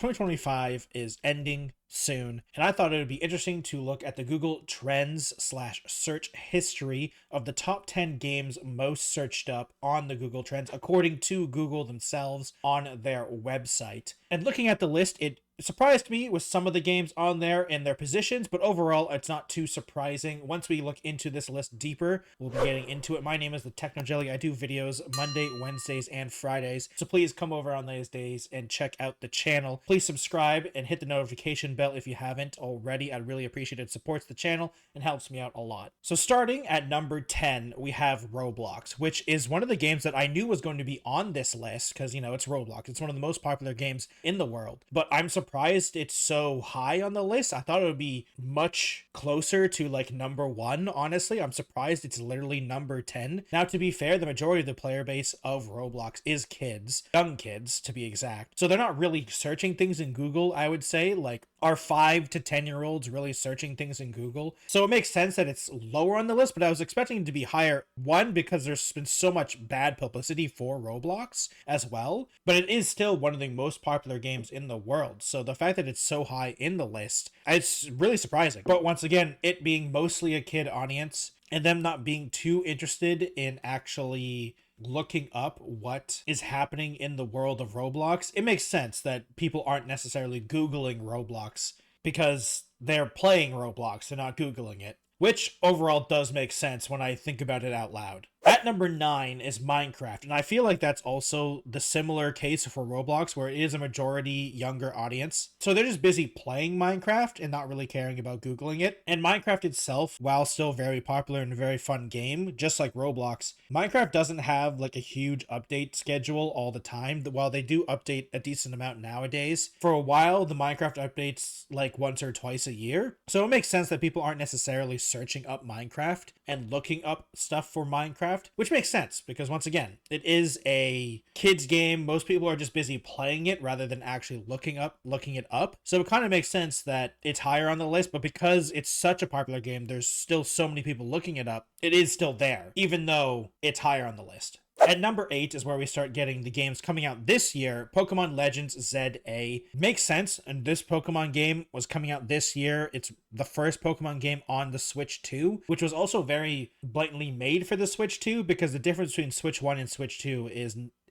2025 is ending soon, and I thought it would be interesting to look at the Google Trends slash search history of the top 10 games most searched up on the Google Trends, according to Google themselves on their website. And looking at the list, it surprised me with some of the games on there and their positions, but overall, it's not too surprising. Once we look into this list deeper, we'll be getting into it. My name is the Techno Jelly. I do videos Monday, Wednesdays, and Fridays, so please come over on those days and check out the channel. Please subscribe and hit the notification bell if you haven't already. I'd really appreciate it. It supports the channel and helps me out a lot. So starting at number 10, we have Roblox, which is one of the games that I knew was going to be on this list because, you know, it's Roblox. It's one of the most popular games in the world, but I'm surprised it's so high on the list. I thought it would be much closer to like number 1, honestly. I'm surprised it's literally number 10. Now, to be fair, the majority of the player base of Roblox is kids, young kids to be exact. So they're not really searching things in Google, I would say. Like, are 5 to 10-year-olds really searching things in Google? So it makes sense that it's lower on the list, but I was expecting it to be higher. One, because there's been so much bad publicity for Roblox as well, but it is still one of the most popular games in the world. So the fact that it's so high in the list, it's really surprising. But once again, it being mostly a kid audience and them not being too interested in actually looking up what is happening in the world of Roblox, it makes sense that people aren't necessarily Googling Roblox because they're playing Roblox, they're not Googling it, which overall does make sense when I think about it out loud. At number 9 is Minecraft, and I feel like that's also the similar case for Roblox, where it is a majority younger audience. So they're just busy playing Minecraft and not really caring about Googling it. And Minecraft itself, while still very popular and a very fun game, just like Roblox, Minecraft doesn't have like a huge update schedule all the time. While they do update a decent amount nowadays, for a while the Minecraft updates like once or twice a year. So it makes sense that people aren't necessarily searching up Minecraft and looking up stuff for Minecraft, which makes sense because once again, it is a kids game. Most people are just busy playing it rather than actually looking it up. So it kind of makes sense that it's higher on the list, but because it's such a popular game, there's still so many people looking it up. It is still there, even though it's higher on the list. At number 8 is where we start getting the games coming out this year. Pokemon Legends ZA. Makes sense, and this Pokemon game was coming out this year. It's the first Pokemon game on the Switch 2, which was also very blatantly made for the Switch 2 because the difference between Switch 1 and Switch 2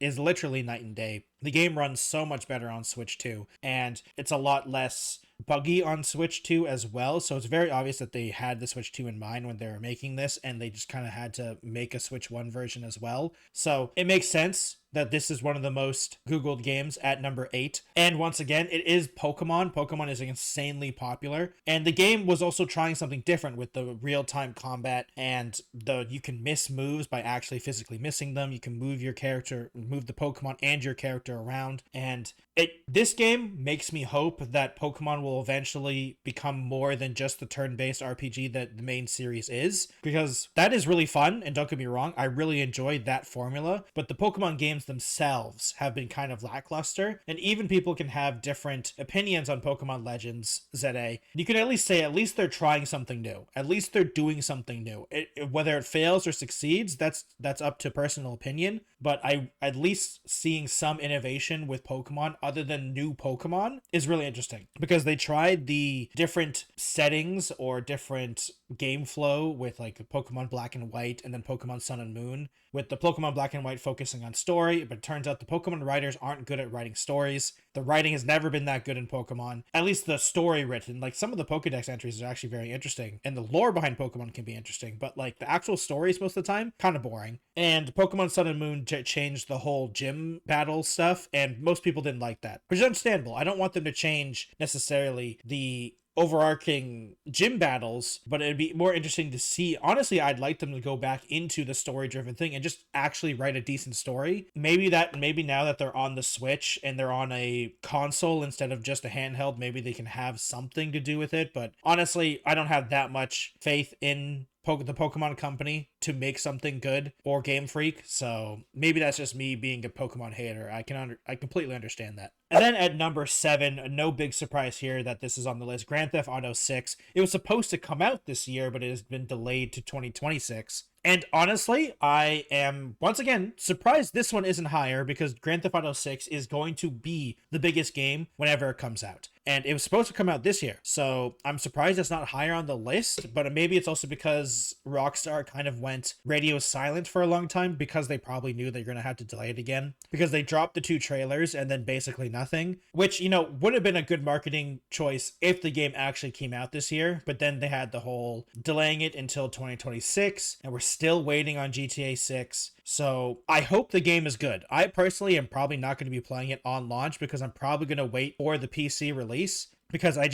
is literally night and day. The game runs so much better on Switch 2, and it's a lot less buggy on Switch 2 as well, so it's very obvious that they had the Switch 2 in mind when they were making this, and they just kind of had to make a Switch 1 version as well. So it makes sense that this is one of the most Googled games at number 8. And once again, it is Pokemon. Pokemon is insanely popular. And the game was also trying something different with the real-time combat and you can miss moves by actually physically missing them. You can move your character, move the Pokemon and your character around. And this game makes me hope that Pokemon will eventually become more than just the turn-based RPG that the main series is, because that is really fun, and don't get me wrong, I really enjoyed that formula, but the Pokemon games themselves have been kind of lackluster, and even people can have different opinions on Pokemon Legends ZA. You can at least say at least they're trying something new. At least they're doing something new. Whether it fails or succeeds, that's up to personal opinion, but I at least seeing some innovation with Pokemon other than new Pokemon is really interesting, because they tried the different settings or different game flow with like Pokemon Black and White and then Pokemon Sun and Moon, with the Pokemon Black and White focusing on story, but it turns out the Pokemon writers aren't good at writing stories. The writing has never been that good in Pokemon, at least the story written. Like, some of the Pokedex entries are actually very interesting, and the lore behind Pokemon can be interesting, but like the actual stories most of the time, kind of boring. And Pokemon Sun and Moon changed the whole gym battle stuff, and most people didn't like that, which is understandable. I don't want them to change necessarily the overarching gym battles, but it'd be more interesting to see. Honestly, I'd like them to go back into the story driven thing and just actually write a decent story. Maybe now that they're on the Switch and they're on a console instead of just a handheld, maybe they can have something to do with it. But honestly, I don't have that much faith in the Pokemon company to make something good, or Game Freak, so maybe that's just me being a Pokemon hater. I completely understand that. And then at number 7, no big surprise here that this is on the list, Grand Theft Auto 6. It was supposed to come out this year, but it has been delayed to 2026. And honestly, I am once again surprised this one isn't higher because Grand Theft Auto 6 is going to be the biggest game whenever it comes out. And it was supposed to come out this year. So I'm surprised it's not higher on the list, but maybe it's also because Rockstar kind of went radio silent for a long time because they probably knew they're going to have to delay it again because they dropped the 2 trailers and then basically nothing, which, would have been a good marketing choice if the game actually came out this year. But then they had the whole delaying it until 2026 and we're still waiting on GTA 6. So I hope the game is good. I personally am probably not going to be playing it on launch because I'm probably going to wait for the PC release because I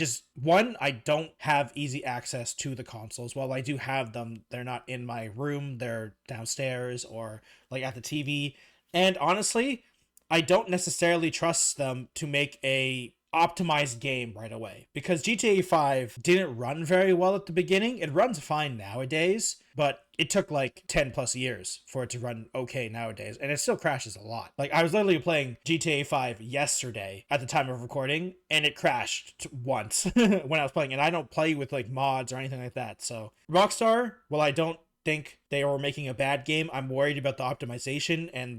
don't have easy access to the consoles. While I do have them, they're not in my room. They're downstairs or like at the TV. And honestly, I don't necessarily trust them to make a optimized game right away because GTA 5 didn't run very well at the beginning. It runs fine nowadays, but it took like 10 plus years for it to run okay nowadays, and it still crashes a lot. Like, I was literally playing GTA 5 yesterday at the time of recording, and it crashed once when I was playing, and I don't play with like mods or anything like that. So Rockstar, well, I don't think they were making a bad game. I'm worried about the optimization and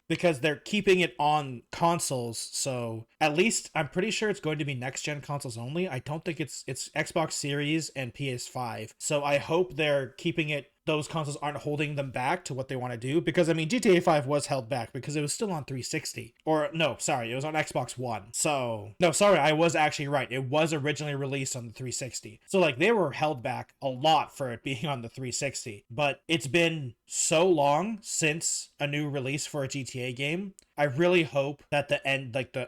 because they're keeping it on consoles. So at least I'm pretty sure it's going to be next gen consoles only. I don't think it's Xbox Series and PS5. So I hope they're keeping it, those consoles aren't holding them back to what they want to do, because I mean GTA 5 was held back because it was still on 360, or no, sorry, it was on Xbox One. So no, sorry, I was actually right, it was originally released on the 360. So like they were held back a lot for it being on the 360, but it's been so long since a new release for a GTA game. I really hope that the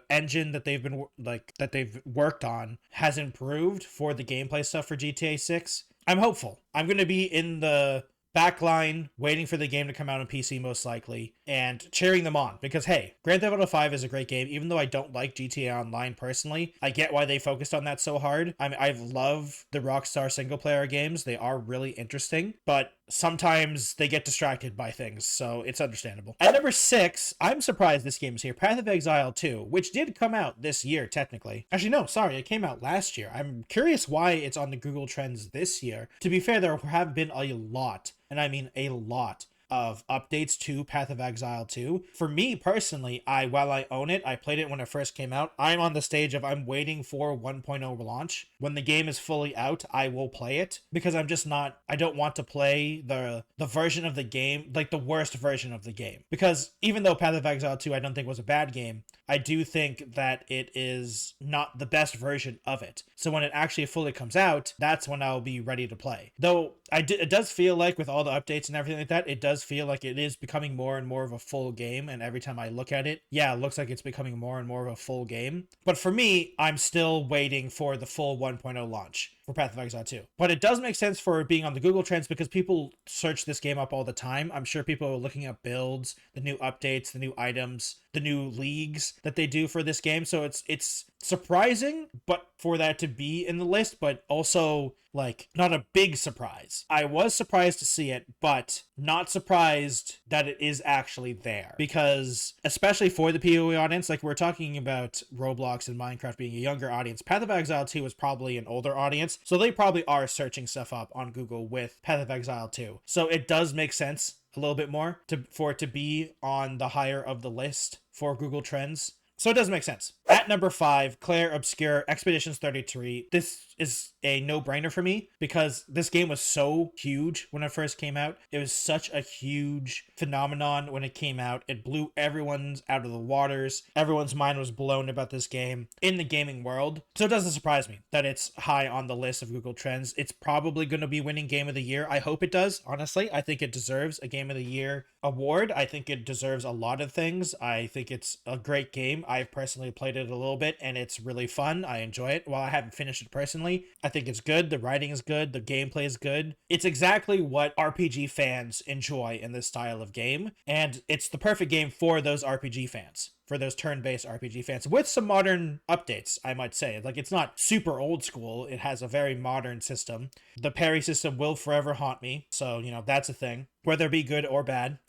engine that they've worked on has improved for the gameplay stuff for GTA 6. I'm hopeful. I'm going to be in the back line waiting for the game to come out on PC most likely and cheering them on because, hey, Grand Theft Auto 5 is a great game. Even though I don't like GTA Online personally, I get why they focused on that so hard. I mean, I love the Rockstar single player games. They are really interesting, but sometimes they get distracted by things, so it's understandable. At number 6, I'm surprised this game is here, Path of Exile 2, which did come out this year, technically. Actually, no, sorry, it came out last year. I'm curious why it's on the Google Trends this year. To be fair, there have been a lot, and I mean a lot, of updates to Path of Exile 2. For me personally, while I own it, I played it when it first came out. I'm on the stage of I'm waiting for 1.0 launch. When the game is fully out, I will play it because I don't want to play the version of the game, like the worst version of the game. Because even though Path of Exile 2 I don't think was a bad game, I do think that it is not the best version of it. So when it actually fully comes out, that's when I'll be ready to play. Though it does feel like with all the updates and everything like that, it does feel like it is becoming more and more of a full game. And every time I look at it, yeah, it looks like it's becoming more and more of a full game. But for me, I'm still waiting for the full 1.0 launch for Path of Exile 2. But it does make sense for it being on the Google Trends because people search this game up all the time. I'm sure people are looking at builds, the new updates, the new items, the new leagues that they do for this game. So it's surprising, but for that to be in the list, but also like not a big surprise. I was surprised to see it, but not surprised that it is actually there, because especially for the PoE audience, like we're talking about Roblox and Minecraft being a younger audience, Path of Exile 2 is probably an older audience, so they probably are searching stuff up on Google with Path of Exile 2. So it does make sense a little bit more for it to be on the higher of the list for Google Trends. So it does make sense. At number 5, Clair Obscure Expeditions 33. This is a no-brainer for me because this game was so huge when it first came out. It was such a huge phenomenon when it came out. It blew everyone's out of the waters. Everyone's mind was blown about this game in the gaming world. So it doesn't surprise me that it's high on the list of Google Trends. It's probably going to be winning Game of the Year. I hope it does, honestly. I think it deserves a Game of the Year award. I think it deserves a lot of things. I think it's a great game. I've personally played it a little bit and it's really fun. I enjoy it. While I haven't finished it personally, I think it's good. The writing is good. The gameplay is good. It's exactly what RPG fans enjoy in this style of game, and it's the perfect game for those RPG fans. for those turn-based RPG fans with some modern updates, I might say. Like, it's not super old school. It has a very modern system. The parry system will forever haunt me. So, that's a thing, whether it be good or bad.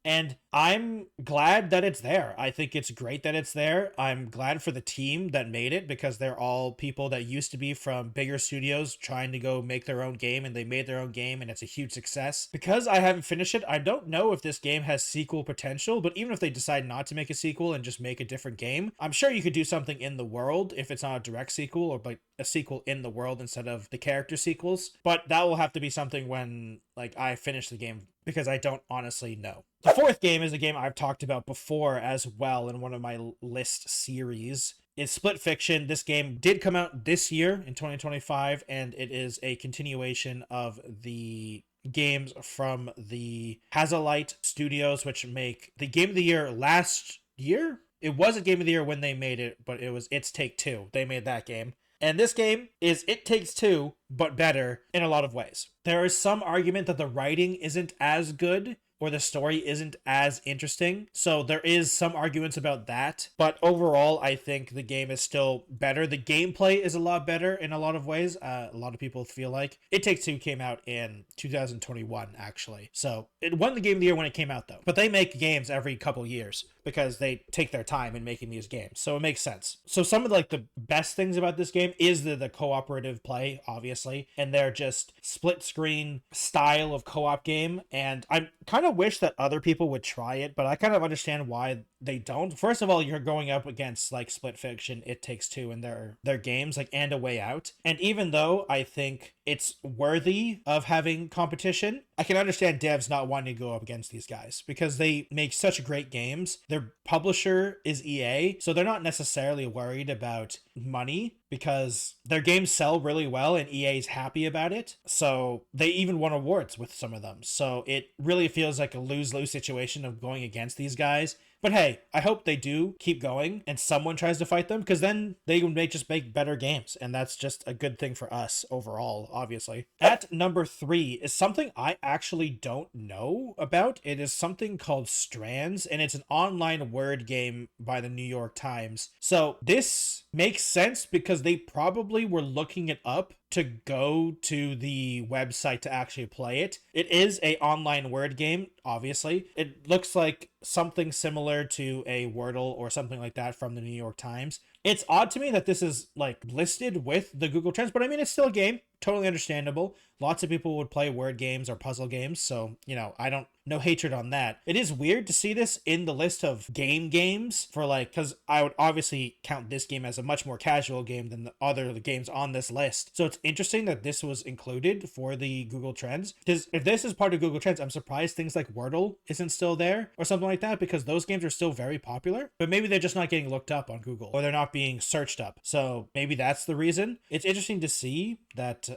And I'm glad that it's there. I think it's great that it's there. I'm glad for the team that made it, because they're all people that used to be from bigger studios trying to go make their own game, and they made their own game, and it's a huge success. Because I haven't finished it, I don't know if this game has sequel potential, but even if they decide not to make a sequel and just make a different game, I'm sure you could do something in the world if it's not a direct sequel, or like a sequel in the world instead of the character sequels. But that will have to be something when I finish the game, because I don't honestly know. The fourth game is a game I've talked about before as well in one of my list series. It's Split Fiction. This game did come out this year in 2025, and it is a continuation of the games from the Hazelight Studios, which make the Game of the Year last year. It was a Game of the Year when they made it, but it was It's Take Two. They made that game. And this game is It Takes Two, but better in a lot of ways. There is some argument that the writing isn't as good, or the story isn't as interesting. So there is some arguments about that. But overall, I think the game is still better. The gameplay is a lot better in a lot of ways. A lot of people feel like It Takes Two came out in 2021, actually. So it won the Game of the Year when it came out, though. But they make games every couple years because they take their time in making these games. So it makes sense. So some of the best things about this game is the cooperative play, obviously. And they're just split screen style of co-op game. And I'm kind of wish that other people would try it, but I kind of understand why they don't. First of all, you're going up against Split Fiction, It Takes Two, and their games and A Way Out. And even though I think it's worthy of having competition, I can understand devs not wanting to go up against these guys because they make such great games. Their publisher is EA, so they're not necessarily worried about money because their games sell really well and EA is happy about it. So they even won awards with some of them. So it really feels like a lose-lose situation of going against these guys. But hey, I hope they do keep going and someone tries to fight them, because then they may just make better games. And that's just a good thing for us overall, obviously. At number 3 is something I actually don't know about. It is something called Strands, and it's an online word game by the New York Times. So this makes sense because they probably were looking it up to go to the website to actually play it. It is a online word game, obviously. It looks like something similar to a Wordle or something like that from the New York Times. It's odd to me that this is listed with the Google Trends, but I mean, it's still a game. Totally understandable. Lots of people would play word games or puzzle games, so, I don't, no hatred on that. It is weird to see this in the list of games for because I would obviously count this game as a much more casual game than the other games on this list. So it's interesting that this was included for the Google Trends. Because if this is part of Google Trends, I'm surprised things like Wordle isn't still there or something like that, because those games are still very popular, but maybe they're just not getting looked up on Google, or they're not being searched up. So maybe that's the reason. It's interesting to see that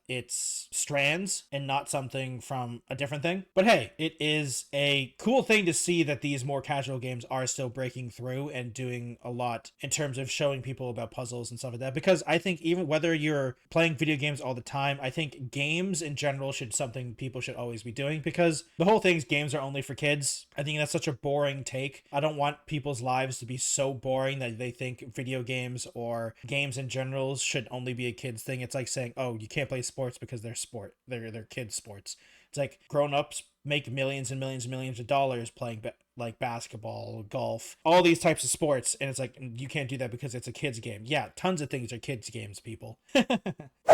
it's Strands and not something from a different thing. But hey, it is a cool thing to see that these more casual games are still breaking through and doing a lot in terms of showing people about puzzles and stuff like that. Because I think even whether you're playing video games all the time, I think games in general something people should always be doing, because the whole thing is games are only for kids. I think that's such a boring take. I don't want people's lives to be so boring that they think video games or games in general should only be a kid's thing. It's like saying, oh, you can't play sports because they're kids sports. It's like grown-ups make millions and millions and millions of dollars playing basketball, golf, all these types of sports, and it's like, you can't do that because it's a kid's game. Yeah, tons of things are kids games, people.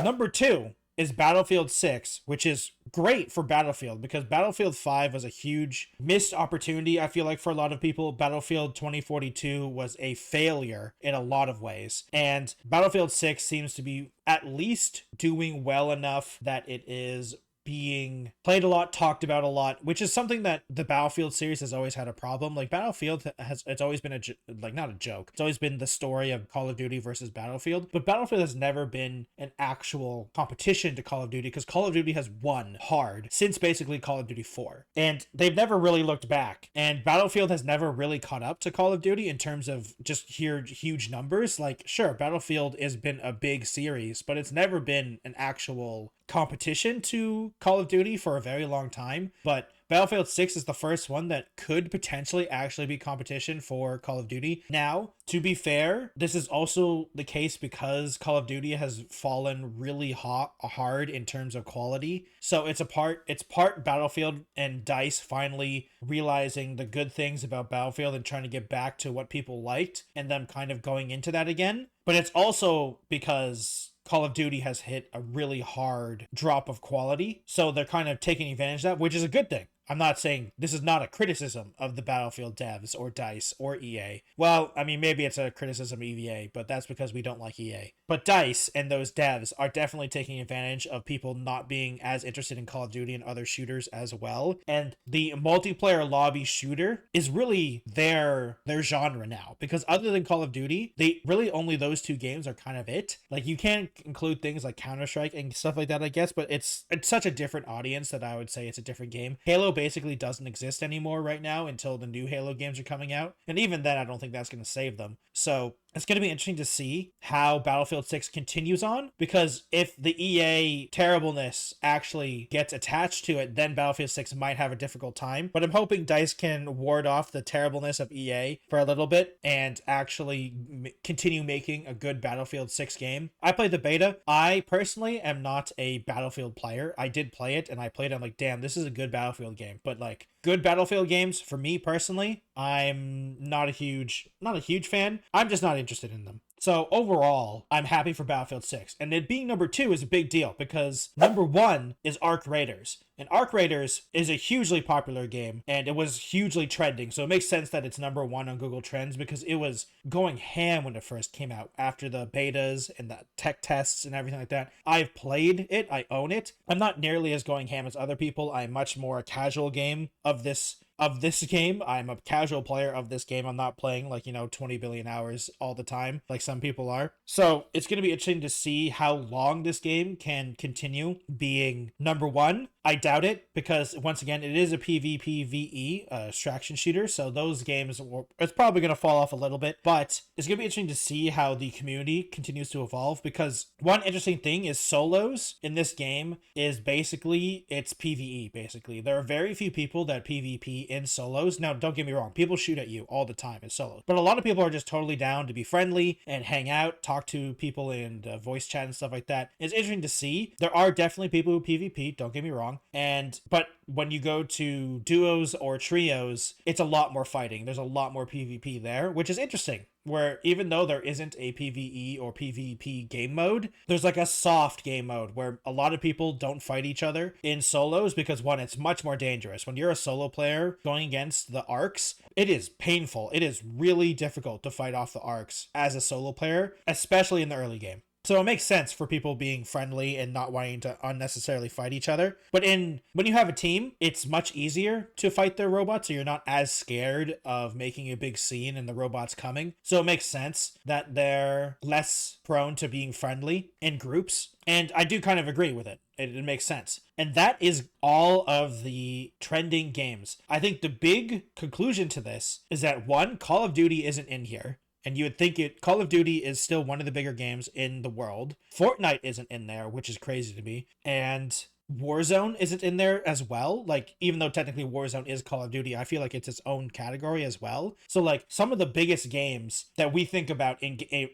Number 2 is Battlefield 6, which is great for Battlefield because Battlefield 5 was a huge missed opportunity, I feel like, for a lot of people. Battlefield 2042 was a failure in a lot of ways, and Battlefield 6 seems to be at least doing well enough that it is being played a lot, talked about a lot, which is something that the Battlefield series has always had a problem. Battlefield it's always been not a joke. It's always been the story of Call of Duty versus Battlefield, but Battlefield has never been an actual competition to Call of Duty, because Call of Duty has won hard since basically Call of Duty 4, and they've never really looked back, and Battlefield has never really caught up to Call of Duty in terms of just huge numbers. Sure, Battlefield has been a big series, but it's never been an actual competition to Call of Duty for a very long time, but Battlefield 6 is the first one that could potentially actually be competition for Call of Duty. Now, to be fair, this is also the case because Call of Duty has fallen really hard in terms of quality. So it's part Battlefield and DICE finally realizing the good things about Battlefield and trying to get back to what people liked and them kind of going into that again. But it's also because Call of Duty has hit a really hard drop of quality. So they're kind of taking advantage of that, which is a good thing. I'm not saying this is not a criticism of the Battlefield devs or DICE or EA. Well, I mean, maybe it's a criticism of EA, but that's because we don't like EA. But DICE and those devs are definitely taking advantage of people not being as interested in Call of Duty and other shooters as well. And the multiplayer lobby shooter is really their genre now, because other than Call of Duty, they really only those two games are kind of it. Like, you can't include things like Counter-Strike and stuff like that, I guess, but it's such a different audience that I would say it's a different game. Halo basically doesn't exist anymore right now until the new Halo games are coming out, and even then I don't think that's going to save them. So it's going to be interesting to see how Battlefield 6 continues on, because if the EA terribleness actually gets attached to it, then Battlefield 6 might have a difficult time. But I'm hoping DICE can ward off the terribleness of EA for a little bit and actually continue making a good Battlefield 6 game. I played the beta. I personally am not a Battlefield player. I did play it and I played it. I'm like, damn, this is a good Battlefield game. But like, good Battlefield games, for me personally, I'm not a huge fan. I'm just not interested in them. So overall, I'm happy for Battlefield 6. And it being number 2 is a big deal because number 1 is Arc Raiders. And Arc Raiders is a hugely popular game and it was hugely trending. So it makes sense that it's number 1 on Google Trends because it was going ham when it first came out after the betas and the tech tests and everything like that. I've played it. I own it. I'm not nearly as going ham as other people. I'm much more a casual game of this game. I'm a casual player of this game. I'm not playing 20 billion hours all the time like some people are. So it's going to be interesting to see how long this game can continue being number 1. I doubt it because once again, it is a PvPvE extraction shooter. So those games, it's probably going to fall off a little bit, but it's going to be interesting to see how the community continues to evolve, because one interesting thing is solos in this game is basically it's PvE. Basically, there are very few people that PvP in solos. Now, don't get me wrong. People shoot at you all the time in solos, but a lot of people are just totally down to be friendly and hang out, talk to people in voice chat and stuff like that. It's interesting to see. There are definitely people who PvP, don't get me wrong. But when you go to duos or trios, it's a lot more fighting. There's a lot more PvP there, which is interesting. Where even though there isn't a PvE or PvP game mode, there's like a soft game mode where a lot of people don't fight each other in solos because, one, it's much more dangerous. When you're a solo player going against the arcs, it is painful. It is really difficult to fight off the arcs as a solo player, especially in the early game. So it makes sense for people being friendly and not wanting to unnecessarily fight each other. But when you have a team, it's much easier to fight their robots, so you're not as scared of making a big scene and the robots coming. So it makes sense that they're less prone to being friendly in groups. And I do kind of agree with it. It makes sense. And that is all of the trending games. I think the big conclusion to this is that, one, Call of Duty isn't in here. And you would think Call of Duty is still one of the bigger games in the world. Fortnite isn't in there, which is crazy to me. And Warzone isn't in there as well. Like, even though technically Warzone is Call of Duty, I feel like it's its own category as well. So like, some of the biggest games that we think about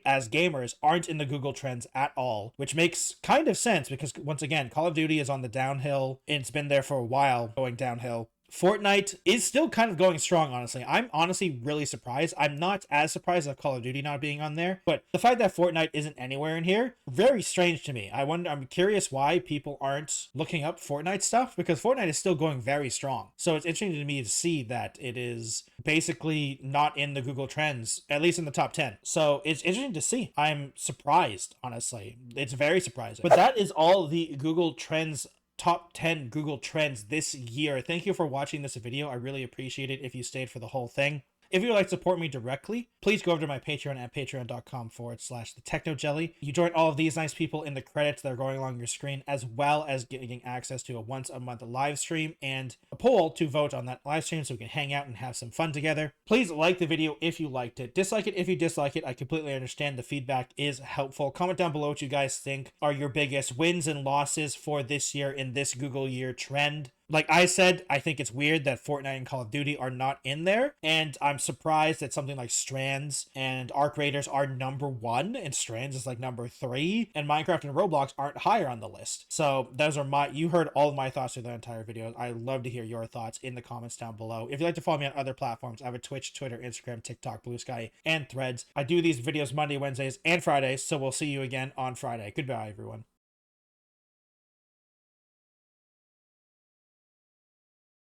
as gamers aren't in the Google Trends at all, which makes kind of sense because, once again, Call of Duty is on the downhill. It's been there for a while going downhill. Fortnite is still kind of going strong, honestly. I'm honestly really surprised. I'm not as surprised of Call of Duty not being on there, but the fact that Fortnite isn't anywhere in here, very strange to me. I'm curious why people aren't looking up Fortnite stuff, because Fortnite is still going very strong. So it's interesting to me to see that it is basically not in the Google Trends, at least in the top 10. So it's interesting to see. I'm surprised, honestly. It's very surprising. But that is all the Google Trends top 10 Google Trends this year. Thank you for watching this video. I really appreciate it if you stayed for the whole thing. If you would like to support me directly, please go over to my Patreon at patreon.com/thetechnojelly. You join all of these nice people in the credits that are going along your screen, as well as getting access to a once a month live stream and a poll to vote on that live stream so we can hang out and have some fun together. Please like the video if you liked it. Dislike it if you dislike it. I completely understand. The feedback is helpful. Comment down below what you guys think are your biggest wins and losses for this year in this Google year trend. Like I said, I think it's weird that Fortnite and Call of Duty are not in there, and I'm surprised that something like Strands and Arc Raiders are number 1, and Strands is like number 3, and Minecraft and Roblox aren't higher on the list. So those are you heard all of my thoughts through the entire video. I love to hear your thoughts in the comments down below. If you'd like to follow me on other platforms, I have a Twitch, Twitter, Instagram, TikTok, Blue Sky, and Threads. I do these videos Monday, Wednesdays, and Fridays, so we'll see you again on Friday. Goodbye, everyone.